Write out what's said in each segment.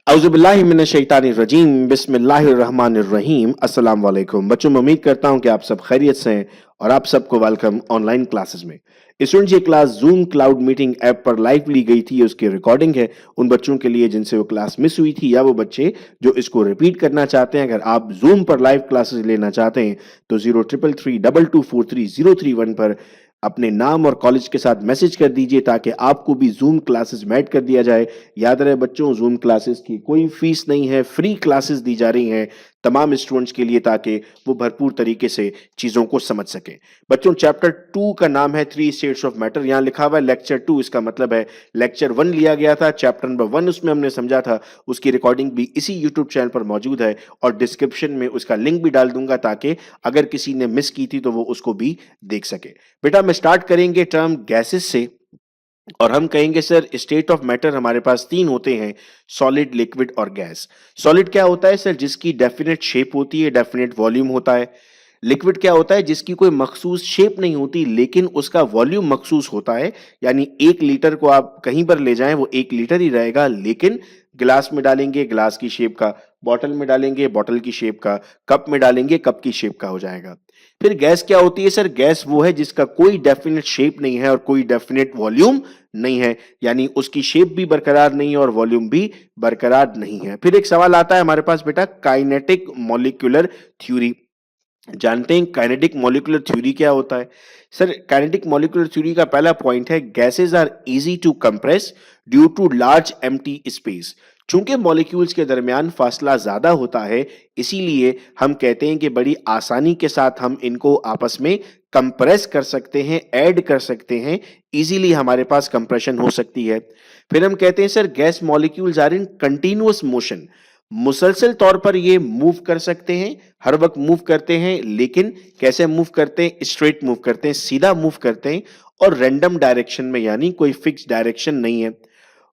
औज़ुबिल्लाहिमिनश्शैतानिर्रजीम बिस्मिल्लाहिर्रहमानिर्रहीम अस्सलाम वालेकुम। बच्चों, मैं उम्मीद करता हूं कि आप सब खैरियत से हैं और आप सबको वेलकम ऑनलाइन क्लासेस में। स्टूडेंट्स, ये class zoom cloud meeting app पर लाइव ली गई थी, उसकी रिकॉर्डिंग है उन बच्चों के लिए जिनसे वो क्लास मिस हुई थी या वो बच्चे जो इसको रिपीट करना चाहते हैं। अगर आप जूम पर लाइव क्लासेस लेना चाहते हैं तो 0333224303 पर अपने नाम और कॉलेज के साथ मैसेज कर दीजिए ताकि आपको भी जूम क्लासेस में ऐड कर दिया जाए। याद रहे बच्चों, जूम क्लासेस की कोई फीस नहीं है, फ्री क्लासेस दी जा रही हैं तमाम स्टूडेंट्स के लिए ताकि वो भरपूर तरीके से चीजों को समझ सकें। बच्चों, चैप्टर 2 का नाम है थ्री स्टेट्स ऑफ मैटर। यहाँ लिखा हुआ है लेक्चर 2, इसका मतलब है लेक्चर 1 लिया गया था। चैप्टर नंबर 1 उसमें हमने समझा था, उसकी रिकॉर्डिंग भी इसी यूट्यूब चैनल पर मौजूद है और डिस्क्रिप्शन में उसका लिंक भी डाल दूंगा ताकि अगर किसी ने मिस की थी तो वो उसको भी देख सके। बेटा, मैं स्टार्ट करेंगे टर्म गैसेस से और हम कहेंगे सर स्टेट ऑफ मैटर हमारे पास तीन होते हैं, सॉलिड, लिक्विड और गैस। सॉलिड क्या होता है सर? जिसकी डेफिनेट शेप होती है, डेफिनेट वॉल्यूम होता है। लिक्विड क्या होता है? जिसकी कोई मखसूस शेप नहीं होती लेकिन उसका वॉल्यूम मखसूस होता है। यानी 1 लीटर को आप कहीं पर ले जाएं वो 1 लीटर ही रहेगा, लेकिन गिलास में डालेंगे गिलास की शेप का, बॉटल में डालेंगे बॉटल की शेप का, कप में डालेंगे कप की शेप का हो जाएगा। फिर गैस क्या होती है सर? गैस वो है जिसका कोई डेफिनेट शेप नहीं है और कोई डेफिनेट वॉल्यूम नहीं है, यानी उसकी शेप भी बरकरार नहीं है और वॉल्यूम भी बरकरार नहीं है। फिर एक सवाल आता है हमारे पास बेटा, काइनेटिक मॉलिक्यूलर थ्योरी। जानते हैं काइनेटिक मॉलिक्यूलर थ्योरी क्या होता है? सर, काइनेटिक मॉलिक्यूलर थ्योरी का पहला पॉइंट है gases are easy to compress due to large empty space. चूंकि मॉलिक्यूल्स के दरमियान फासला ज्यादा होता है, इसीलिए हम कहते हैं कि बड़ी आसानी के साथ हम इनको आपस में कंप्रेस कर सकते हैं, ऐड कर सकते हैं, इजीली हमारे पास कंप्रेशन हो सकती है। फिर हम कहते हैं sir gas molecules are in continuous motion. मुसलसल तौर पर ये मूव कर सकते हैं, हर वक्त मूव करते हैं, लेकिन कैसे मूव करते हैं? स्ट्रेट मूव करते हैं, सीधा मूव करते हैं और रैंडम डायरेक्शन में, यानी कोई फिक्स डायरेक्शन नहीं है।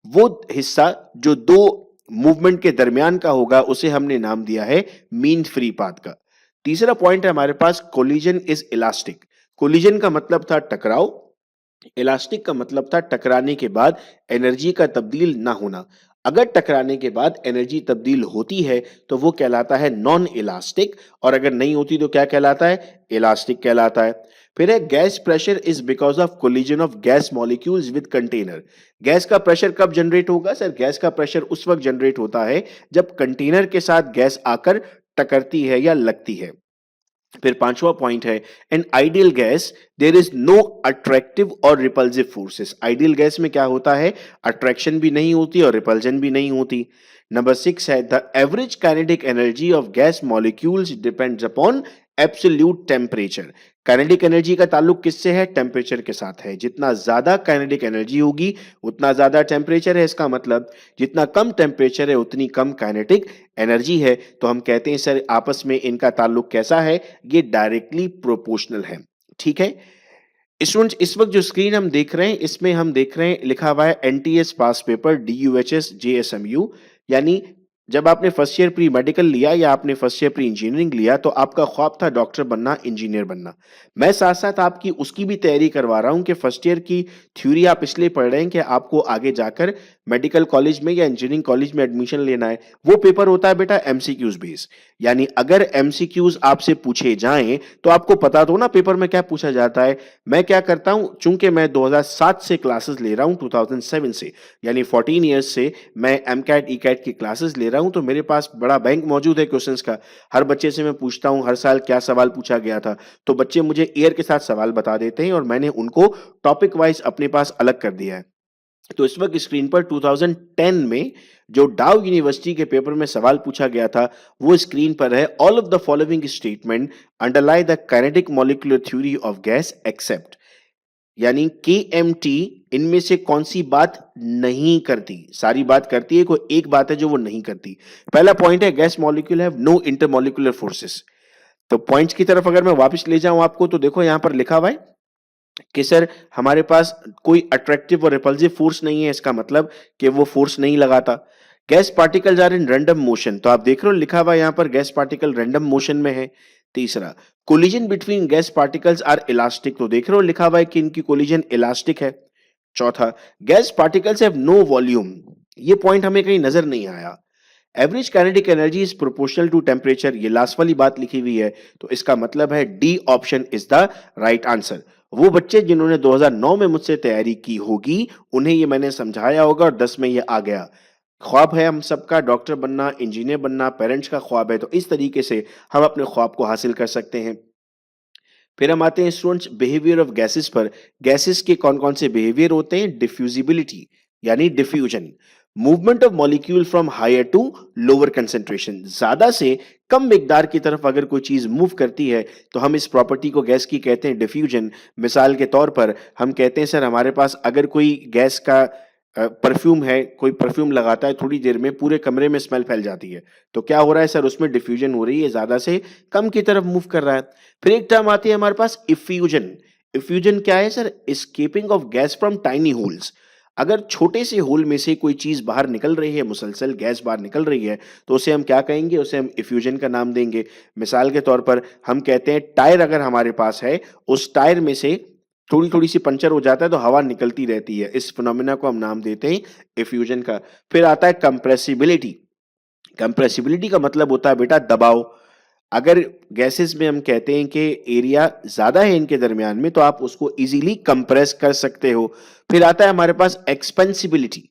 वो हिस्सा जो दो मूवमेंट के दरमियान का होगा उसे हमने नाम दिया है मीन फ्री पाथ का। तीसरा पॉइंट है हमारे पास कोलिजन इज इलास्टिक। कोलिजन का मतलब था टकराव, इलास्टिक का मतलब था टकराने के बाद एनर्जी का तब्दील ना होना। अगर टकराने के बाद एनर्जी तब्दील होती है तो वो कहलाता है नॉन इलास्टिक, और अगर नहीं होती तो क्या कहलाता है? इलास्टिक कहलाता है। फिर है gas pressure is because of collision of gas molecules with container. Gas का प्रेशर कब जनरेट होगा सर? गैस का प्रेशर उस वक्त जनरेट होता है जब कंटेनर के साथ गैस आकर टकरती है या लगती है। फिर पांचवा पॉइंट है an ideal gas there is no attractive और रिपल्सिव फोर्सेस। आइडियल गैस में क्या होता है? अट्रैक्शन भी नहीं होती और रिपल्जन भी नहीं होती। नंबर 6 है the average kinetic energy of gas molecules depends upon absolute temperature. Kinetic energy का ताल्लुक किससे है? टेम्परेचर के साथ है। जितना ज्यादा काइनेटिक एनर्जी होगी उतना ज्यादा टेम्परेचर है, इसका मतलब जितना कम टेम्परेचर है उतनी कम काइनेटिक एनर्जी है। तो हम कहते हैं सर आपस में इनका ताल्लुक कैसा है? ये डायरेक्टली प्रोपोर्शनल है। ठीक है स्टूडेंट्स, इस वक्त जो स्क्रीन हम देख रहे हैं इसमें हम देख रहे हैं लिखा हुआ है एनटीएस पास पेपर DUHS JSMU। यानी जब आपने फर्स्ट ईयर प्री मेडिकल लिया या आपने फर्स्ट ईयर प्री इंजीनियरिंग लिया तो आपका ख्वाब था डॉक्टर बनना, इंजीनियर बनना। मैं साथ साथ आपकी उसकी भी तैयारी करवा रहा हूं कि फर्स्ट ईयर की थ्योरी आप इसलिए पढ़ रहे हैं कि आपको आगे जाकर मेडिकल कॉलेज में या इंजीनियरिंग कॉलेज में एडमिशन लेना है। वो पेपर होता है बेटा MCQs बेस, यानी अगर MCQs आपसे पूछे जाएं तो आपको पता तो ना पेपर में क्या पूछा जाता है। मैं क्या करता हूं, चूंकि मैं 2007 से क्लासेस ले रहा हूं, 2007 से, यानी 14 ईयर्स से मैं MCAT ECAT की क्लासेस ले रहा हूं, तो मेरे पास बड़ा बैंक मौजूद है क्वेश्चंस का। हर बच्चे से मैं पूछता हूं हर साल क्या सवाल पूछा गया था, तो बच्चे मुझे ईयर के साथ सवाल बता देते हैं और मैंने उनको टॉपिक वाइज अपने पास अलग कर दिया है। तो इस वक्त स्क्रीन पर 2010 में जो डाउ यूनिवर्सिटी के पेपर में सवाल पूछा गया था वो स्क्रीन पर है। All of the following statement underlie the kinetic molecular theory of gas except, यानी KMT इनमें से कौन सी बात नहीं करती? सारी बात करती है, कोई एक बात है जो वो नहीं करती। पहला पॉइंट है gas molecule have no intermolecular forces. तो पॉइंट्स की तरफ अगर मैं वापस ले जाऊं आपको तो देखो यहां पर लिखा हुआ है कि सर हमारे पास कोई अट्रैक्टिव और रिपल्सिव फोर्स नहीं है, इसका मतलब कि वो फोर्स नहीं लगाता। Gas particles are in random motion, तो आप देख रहे हो लिखा हुआ यहां पर गैस पार्टिकल रैंडम मोशन में है। तीसरा, collision between gas particles are elastic, तो देख रहे हो लिखा हुआ है कि इनकी कोलिजन इलास्टिक है। चौथा, gas particles have no volume, ये पॉइंट हमें कहीं नजर नहीं आया। Average kinetic energy is proportional to temperature, ये लास्ट वाली बात लिखी हुई है, तो इसका मतलब है D option is the right answer. वो बच्चे जिन्होंने 2009 में मुझसे तैयारी की होगी उन्हें ये मैंने समझाया होगा और 10 में ये आ गया। ख्वाब है हम सबका डॉक्टर बनना, इंजीनियर बनना, पेरेंट्स का ख्वाब है, तो इस तरीके से हम अपने ख्वाब को हासिल कर सकते हैं। फिर हम आते हैं स्टूडेंट्स बिहेवियर ऑफ गैसेस पर। गैसेस के कौन कौन से बिहेवियर होते हैं? डिफ्यूजिबिलिटी यानी diffusion, movement of molecule from higher to lower concentration, ज्यादा से कम मिकदार की तरफ अगर कोई चीज मूव करती है तो हम इस प्रॉपर्टी को गैस की कहते हैं डिफ्यूजन। मिसाल के तौर पर हम कहते हैं सर हमारे पास अगर कोई गैस का परफ्यूम है, कोई परफ्यूम लगाता है, थोड़ी देर में पूरे कमरे में स्मेल फैल जाती है, तो क्या हो रहा है सर? उसमें डिफ्यूजन हो रही है, ज्यादा से कम की तरफ मूव कर रहा है। फिर एक टर्म आती है हमारे पास इफ्यूजन। इफ्यूजन क्या है sir? Escaping of gas from tiny holes. अगर छोटे से होल में से कोई चीज बाहर निकल रही है, मुसलसल गैस बाहर निकल रही है, तो उसे हम क्या कहेंगे? उसे हम इफ्यूजन का नाम देंगे। मिसाल के तौर पर हम कहते हैं टायर अगर हमारे पास है, उस टायर में से थोड़ी थोड़ी सी पंचर हो जाता है तो हवा निकलती रहती है, इस फिनोमेना को हम नाम देते हैं इफ्यूजन का। फिर आता है कंप्रेसिबिलिटी। कंप्रेसिबिलिटी का मतलब होता है बेटा दबाव। अगर गैसेस में हम कहते हैं कि एरिया ज्यादा है इनके दरमियान में तो आप उसको इजीली कंप्रेस कर सकते हो। फिर आता है हमारे पास एक्सपेंसिबिलिटी।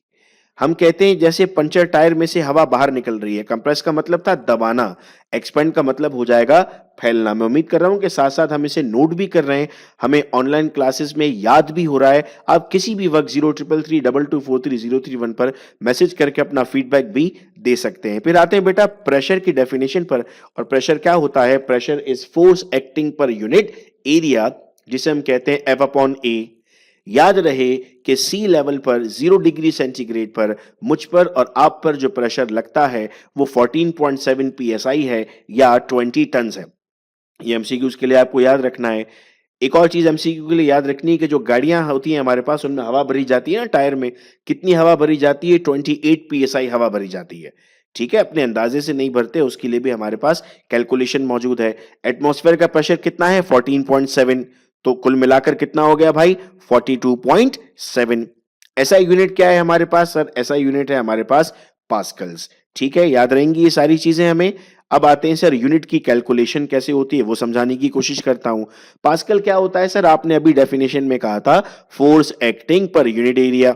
हम कहते हैं जैसे पंचर टायर में से हवा बाहर निकल रही है, कंप्रेस का मतलब था दबाना, एक्सपेंड का मतलब हो जाएगा फैलना। मैं उम्मीद कर रहा हूं कि साथ साथ हम इसे नोट भी कर रहे हैं, हमें ऑनलाइन क्लासेस में याद भी हो रहा है। आप किसी भी वक्त 033322430301 पर मैसेज करके अपना फीडबैक भी दे सकते हैं। फिर आते हैं बेटा प्रेशर की डेफिनेशन पर, और प्रेशर क्या होता है? Pressure is force acting per unit area, जिसे हम कहते हैं एफ अपॉन ए। याद रहे कि सी लेवल पर 0 डिग्री सेंटीग्रेड पर मुझ पर और आप पर जो प्रेशर लगता है वो 14.7 psi है या 20 टन है। ये एमसीक्यूज के लिए आपको याद रखना है। एक और चीज एमसीक्यू के लिए याद रखनी है कि जो गाड़ियां होती हैं हमारे पास उनमें हवा भरी जाती है ना, टायर में कितनी हवा भरी जाती है? 28 psi हवा भरी जाती है। ठीक है, अपने अंदाजे से नहीं भरते, उसके लिए भी हमारे पास कैलकुलेशन मौजूद है। एटमॉस्फेयर का प्रेशर कितना है? 14.7, तो कुल मिलाकर कितना हो गया भाई? 42.7। ऐसा यूनिट क्या है हमारे पास सर? ऐसा यूनिट है हमारे पास पास्कल्स। ठीक है, याद रहेंगी ये सारी चीजें हमें। अब आते हैं सर यूनिट की कैलकुलेशन कैसे होती है वो समझाने की कोशिश करता हूं। पास्कल क्या होता है सर? आपने अभी डेफिनेशन में कहा था force acting per unit area,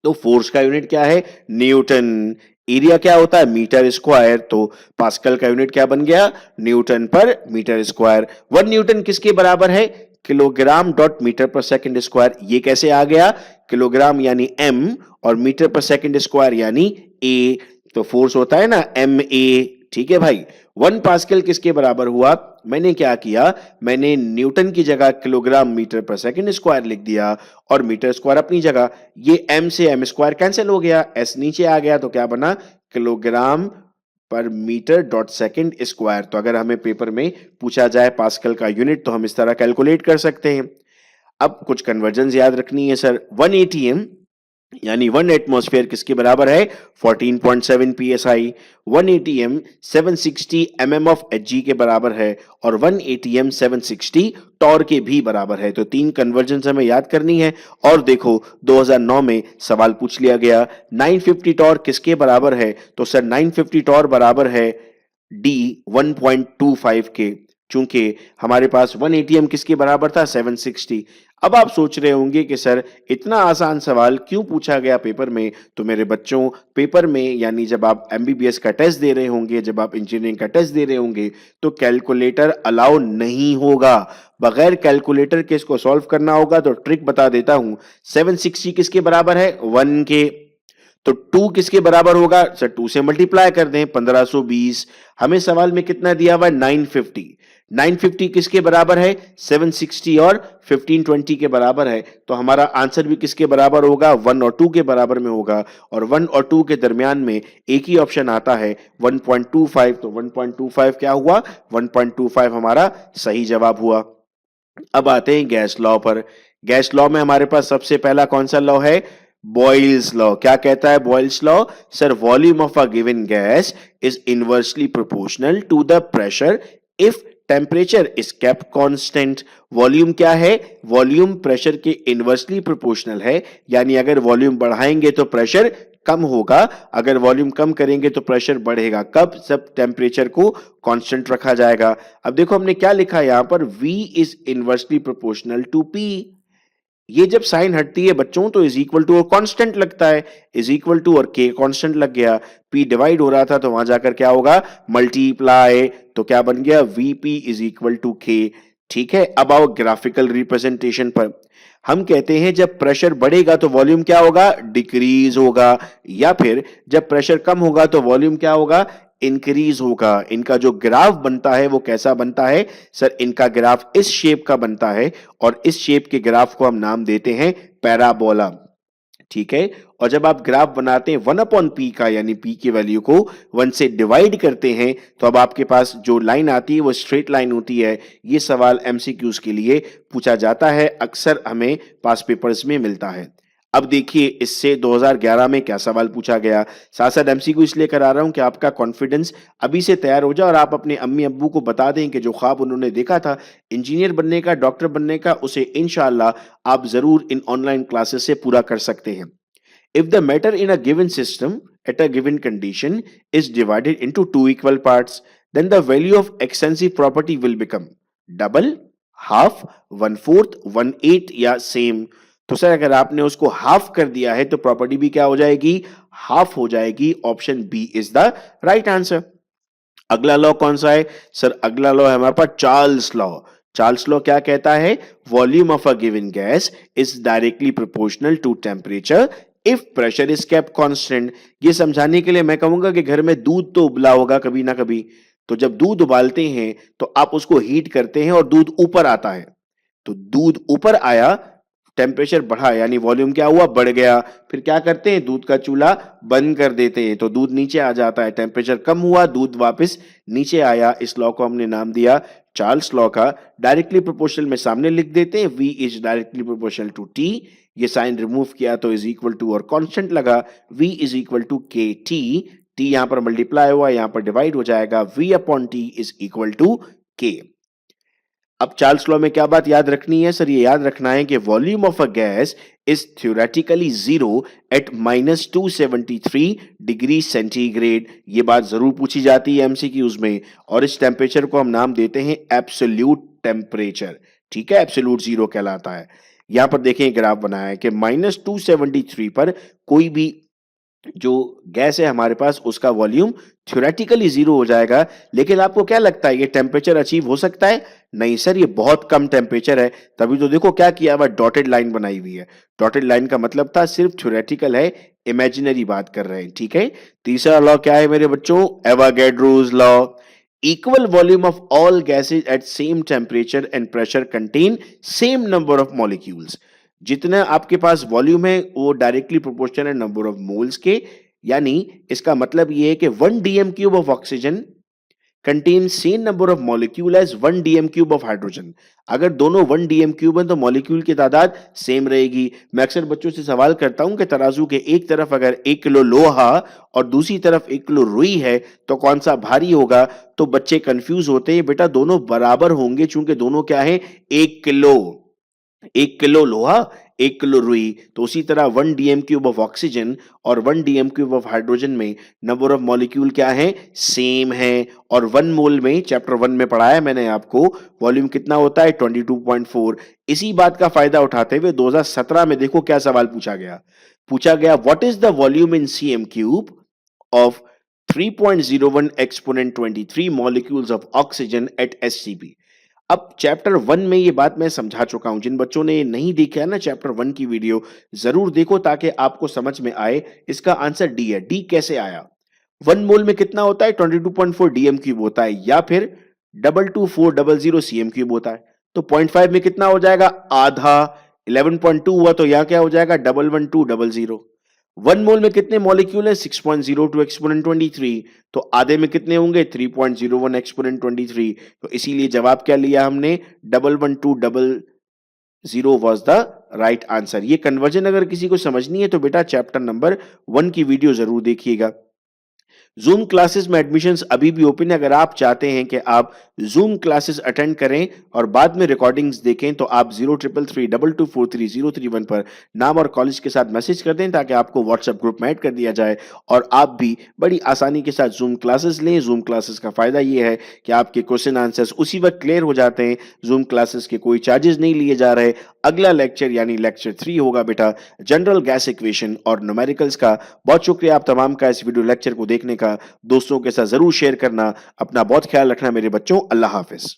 तो फोर्स का यूनिट क्या है? न्यूटन। एरिया क्या होता है? मीटर स्क्वायर, तो पास्कल का यूनिट क्या बन गया? न्यूटन पर मीटर स्क्वायर। 1 न्यूटन किसके बराबर है? किलोग्राम डॉट मीटर पर सेकंड स्क्वायर। ये कैसे आ गया? किलोग्राम यानी m और मीटर पर सेकंड स्क्वायर यानी a, तो फोर्स होता है ना ma। ठीक है भाई, 1 पास्कल किसके बराबर हुआ? मैंने क्या किया? मैंने न्यूटन की जगह किलोग्राम मीटर पर सेकंड स्क्वायर लिख दिया और मीटर स्क्वायर अपनी जगह। ये m से m स्क्वायर कैंसिल हो गया, s नीचे आ गया, तो क्या बना? किलोग्राम पर मीटर डॉट सेकंड स्क्वायर। तो अगर हमें पेपर में पूछा जाए पास्कल का यूनिट तो हम इस तरह कैलकुलेट कर सकते हैं। अब कुछ कन्वर्जन याद रखनी है सर। 1 atm यानी 1 एटमॉस्फेयर किसके बराबर है? 14.7 psi। 1 atm 760 mm of Hg के बराबर है और 1 atm 760 टॉर के भी बराबर है। तो 3 कन्वर्जन हमें याद करनी है। और देखो 2009 में सवाल पूछ लिया गया 950 टॉर किसके बराबर है? तो सर 950 टॉर बराबर है D 1.25 के, चूंकि हमारे पास 1 atm किसके बराबर था? 760। अब आप सोच रहे होंगे कि सर इतना आसान सवाल क्यों पूछा गया पेपर में? तो मेरे बच्चों, पेपर में यानी जब आप एमबीबीएस का टेस्ट दे रहे होंगे, जब आप इंजीनियरिंग का टेस्ट दे रहे होंगे तो कैलकुलेटर अलाउ नहीं होगा। बगैर कैलकुलेटर के इसको सॉल्व करना होगा। तो ट्रिक बता देता हूं। 760 किसके बराबर है? 1 के, तो 2 किसके बराबर होगा? सर 2 से मल्टीप्लाई कर दें, 1520। हमें सवाल में कितना दिया हुआ है? 950। 950 किसके बराबर है? 760 और 1520 के बराबर है। तो हमारा आंसर भी किसके बराबर होगा? 1 और 2 के बराबर में होगा। और 1 और 2 के दरमियान में एक ही ऑप्शन आता है 1.25, तो 1.25 क्या हुआ? 1.25 हमारा सही जवाब हुआ। अब आते हैं गैस लॉ पर। गैस लॉ में हमारे पास सबसे पहला कौन सा लॉ है? Boyle's law. क्या कहता है Boyle's law? Sir volume of a given gas is inversely proportional to the pressure if temperature is kept constant. Volume क्या है? वॉल्यूम प्रेशर के इनवर्सली प्रोपोर्शनल है, यानी अगर वॉल्यूम बढ़ाएंगे तो प्रेशर कम होगा। अगर वॉल्यूम कम करेंगे तो प्रेशर बढ़ेगा। कब? जब टेम्परेचर को कांस्टेंट रखा जाएगा। अब देखो हमने क्या लिखा यहां पर, V is inversely proportional to P। ये जब साइन हटती है बच्चों तो इज इक्वल टू और कांस्टेंट लगता है, इज इक्वल टू और के कांस्टेंट लग गया। पी डिवाइड हो रहा था तो वहां जाकर क्या होगा, मल्टीप्लाई, तो क्या बन गया, वीपी इज इक्वल टू के। ठीक है, अब आओ ग्राफिकल रिप्रेजेंटेशन पर। हम कहते हैं जब प्रेशर बढ़ेगा तो वॉल्यूम क्या होगा, डिक्रीज होगा, या फिर जब प्रेशर कम होगा तो वॉल्यूम क्या होगा, इंक्रीज होगा। इनका जो ग्राफ बनता है वो कैसा बनता है सर, इनका ग्राफ इस शेप का बनता है और इस शेप के ग्राफ को हम नाम देते हैं पैराबोला। ठीक है, और जब आप ग्राफ बनाते हैं 1/p का, यानी p की वैल्यू को 1 से डिवाइड करते हैं तो अब आपके पास जो लाइन आती है वो स्ट्रेट लाइन होती है। ये सवाल एमसीक्यूज के लिए पूछा जाता है, अक्सर हमें पास पेपर्स में मिलता है। अब देखिए इससे 2011 में क्या सवाल पूछा गया। साथ साथ एमसीक्यू इसलिए करा रहा हूं कि आपका कॉन्फिडेंस अभी से तैयार हो जाए और आप अपने अम्मी अब्बू को बता दें कि जो ख्वाब उन्होंने देखा था इंजीनियर बनने का, डॉक्टर बनने का, उसे इंशाअल्लाह आप जरूर इन ऑनलाइन क्लासेस से पूरा कर सकते हैं। If the matter in a given system at a given condition is divided into two equal parts, then the value of extensive property will become double, half, 1/4, 1/8 या सेम। तो सर अगर आपने उसको हाफ कर दिया है तो प्रॉपर्टी भी क्या हो जाएगी, हाफ हो जाएगी। Option B is the right answer. अगला लॉ कौन सा है सर, अगला लॉ है हमारे पास चार्ल्स लॉ। चार्ल्स लॉ क्या कहता है, volume of a given gas is directly proportional to temperature if pressure is kept constant. ये समझाने के लिए मैं कहूंगा कि घर में दूध तो उबला होगा कभी ना कभी, तो जब दूध उबालते हैं तो आप उसको हीट करते हैं और दूध ऊपर आता है, तो दूध ऊपर आया, टेम्परेचर बढ़ा यानी वॉल्यूम क्या हुआ, बढ़ गया। फिर क्या करते हैं, दूध का चूल्हा बंद कर देते हैं तो दूध नीचे आ जाता है। टेम्परेचर कम हुआ, दूध वापस नीचे आया। इस लॉ को हमने नाम दिया चार्ल्स लॉ का। डायरेक्टली प्रोपोर्शनल में सामने लिख देते हैं, V is directly proportional to T। ये साइन रिमूव किया तो इज इक्वल टू और कांस्टेंट लगा, V is equal to K T. T यहां पर मल्टीप्लाई हुआ, यहां पर डिवाइड हो जाएगा, V upon T is equal to K. अब चार्ल्स लॉ में क्या बात याद रखनी है सर, ये याद रखना है कि volume of a gas is theoretically zero at -273 degree centigrade. ये बात जरूर पूछी जाती है एमसीक्यूज में, और इस टेम्परेचर को हम नाम देते हैं एब्सोल्यूट टेम्परेचर। ठीक है, एब्सोल्यूट जीरो कहलाता है। यहां पर देखें ग्राफ बनाया है कि -273 पर कोई भी जो गैस है हमारे पास उसका वॉल्यूम थ्योरेटिकली जीरो हो जाएगा। लेकिन आपको क्या लगता है ये टेम्परेचर अचीव हो सकता है? नहीं सर, ये बहुत कम टेम्परेचर है। तभी तो देखो क्या किया हुआ, डॉटेड लाइन बनाई हुई है। डॉटेड लाइन का मतलब था सिर्फ थ्योरेटिकल है, इमेजिनरी बात कर रहे हैं। ठीक है, तीसरा लॉ क्या है मेरे बच्चों, Avogadro's law. Equal volume of all gases at same temperature and pressure contain same number of molecules. जितना आपके पास वॉल्यूम है वो डायरेक्टली प्रोपोर्शनल है नंबर ऑफ मोल्स के। यानी इसका मतलब ये है कि 1 dm cube of oxygen contain same number of molecule as 1 dm cube of hydrogen. अगर दोनों 1 डीएम क्यूब हैं तो मॉलिक्यूल की तादाद सेम रहेगी। मैं अक्सर बच्चों से सवाल करता हूं कि तराजू के एक तरफ अगर 1 किलो लोहा और दूसरी तरफ 1 किलो रुई है तो कौन सा भारी होगा? तो बच्चे कंफ्यूज होते हैं, बेटा दोनों बराबर होंगे, चूंकि दोनों क्या है, 1 किलो। 1 किलो लोहा, 1 किलो रुई। तो उसी तरह 1 डीएम क्यूब ऑफ ऑक्सीजन और 1 डीएम क्यूब ऑफ हाइड्रोजन में नंबर ऑफ मॉलिक्यूल क्या है, सेम है। और 1 मोल में चैप्टर 1 में पढ़ाया मैंने आपको, वॉल्यूम कितना होता है, 22.4। इसी बात का फायदा उठाते हुए 2017 में देखो क्या सवाल पूछा गया। पूछा गया what is the volume in cm cube of 3.01 exponent 23 molecules of oxygen at SCP. अब चैप्टर 1 में ये बात मैं समझा चुका हूं। जिन बच्चों ने नहीं देखा है ना चैप्टर 1 की वीडियो, जरूर देखो ताकि आपको समझ में आए। इसका आंसर डी है। डी कैसे आया? 1 मोल में कितना होता है, 22.4 डीएम क्यूब होता है, या फिर 22400 सीएम क्यूब होता है। तो 0.5 में कितना हो जाएगा, आधा। 11.2 हुआ तो यहां क्या हो जाएगा, 11200। 1 मोल में कितने मॉलिक्यूल है, 6.02 एक्सपोनेंट 23। तो आधे में कितने होंगे, 3.01 एक्सपोनेंट 23। तो इसीलिए जवाब क्या लिया हमने, 11200 वाज द राइट आंसर। ये कन्वर्जन अगर किसी को समझनी है तो बेटा चैप्टर नंबर 1 की वीडियो जरूर देखिएगा। ज़ूम क्लासेस में एडमिशन्स अभी भी ओपन है। अगर आप चाहते हैं कि आप ज़ूम क्लासेस अटेंड करें और बाद में रिकॉर्डिंग्स देखें, तो आप 033322430331 पर नाम और कॉलेज के साथ मैसेज कर दें ताकि आपको व्हाट्सएप ग्रुप में ऐड कर दिया जाए और आप भी बड़ी आसानी के साथ ज़ूम क्लासेस लें। ज़ूम क्लासेस का फ़ायदा ये है कि आपके क्वेश्चन आंसर्स उसी वक्त क्लियर हो जाते हैं। ज़ूम क्लासेस के कोई चार्जेस नहीं लिए जा रहे। अगला लेक्चर यानी लेक्चर 3 होगा बेटा जनरल गैस इक्वेशन और न्यूमेरिकल्स का। बहुत शुक्रिया आप तमाम का इस वीडियो लेक्चर को देखने का। दोस्तों के साथ ज़रूर शेयर करना। अपना बहुत ख्याल रखना मेरे बच्चों। अल्लाह हाफ़िज़।